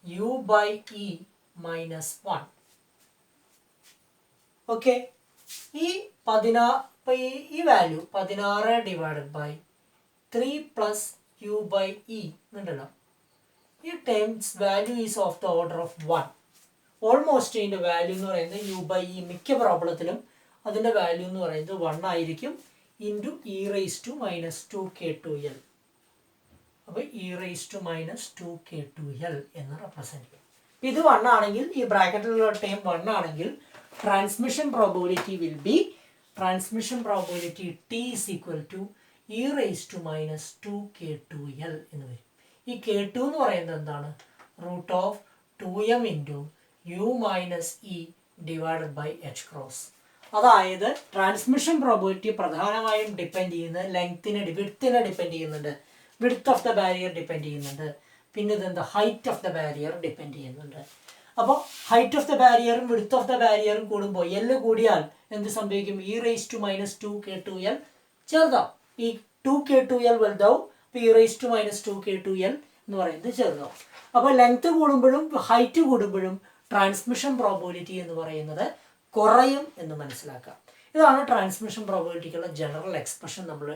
u by e minus 1. Okay, ഈ value 16 divided by 3 plus u by e എന്നുണ്ടല്ലോ. ഈ terms value is of the order of 1. Almost ഇതിൻ്റെ വാല്യൂ എന്ന് പറയുന്നത് u by e മിക്ക പ്രോബ്ലത്തിലും അതിൻ്റെ വാല്യൂ എന്ന് പറയുന്നത് 1 ആയിരിക്കും. Into e raise to minus 2k2l. അപ്പോൾ E raise to minus 2k2l എന്ന് റെപ്രസെൻറ്റ് ചെയ്യും. ഇത് 1 ആണെങ്കിൽ, ഈ ബ്രാക്കറ്റിലുള്ള ടൈം 1 ആണെങ്കിൽ transmission probability will be T is equal to E raise to minus 2k2l എന്ന് വരും. ഈ k2 എന്ന് പറയുന്നത് എന്താണ്? Root of 2m into u minus E divided by H cross. അതായത് ട്രാൻസ്മിഷൻ പ്രോബബിലിറ്റി പ്രധാനമായും ഡിപ്പെൻഡ് ചെയ്യുന്നത് വിഡ്ത്തിനെ ഡിപ്പെൻഡ് ചെയ്യുന്നുണ്ട്. Width of the barrier depend ചെയ്യുന്നുണ്ട്. പിന്നെ ഇതെന്താ, height of the barrier depend ചെയ്യുന്നുണ്ട്. അപ്പോൾ ഹൈറ്റ് ഓഫ് ദ ബാരിയറും വിഡ്ത്ത് ഓഫ് ദ ബാരിയറും കൂടുമ്പോൾ എൽ കൂടിയാൽ എന്ത് സംഭവിക്കും? E raise to minus 2k2l ചെറുതാവും. ഈ 2k2l വലുതാവും. അപ്പോൾ E raise to minus 2k2l എന്ന് പറയുന്നത് ചെറുതാവും. അപ്പോൾ ലെങ്ത് കൂടുമ്പോഴും ഹൈറ്റ് കൂടുമ്പോഴും ട്രാൻസ്മിഷൻ പ്രോബബിലിറ്റി എന്ന് പറയുന്നത് കുറയും എന്ന് മനസ്സിലാക്കാം. ഇതാണ് ട്രാൻസ്മിഷൻ പ്രോബബിലിറ്റിക്കുള്ള ജനറൽ എക്സ്പ്രഷൻ നമ്മൾ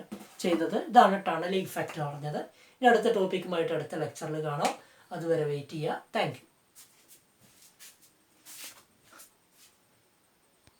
ചെയ്തത്. ഇതാണ് ടണലിംഗ് ഇഫക്റ്റ് പറഞ്ഞത്. ഇനി അടുത്ത ടോപ്പിക്കുമായിട്ട് അടുത്ത ലെക്ചറിൽ കാണാം. അതുവരെ വെയിറ്റ് ചെയ്യുക. Thank you.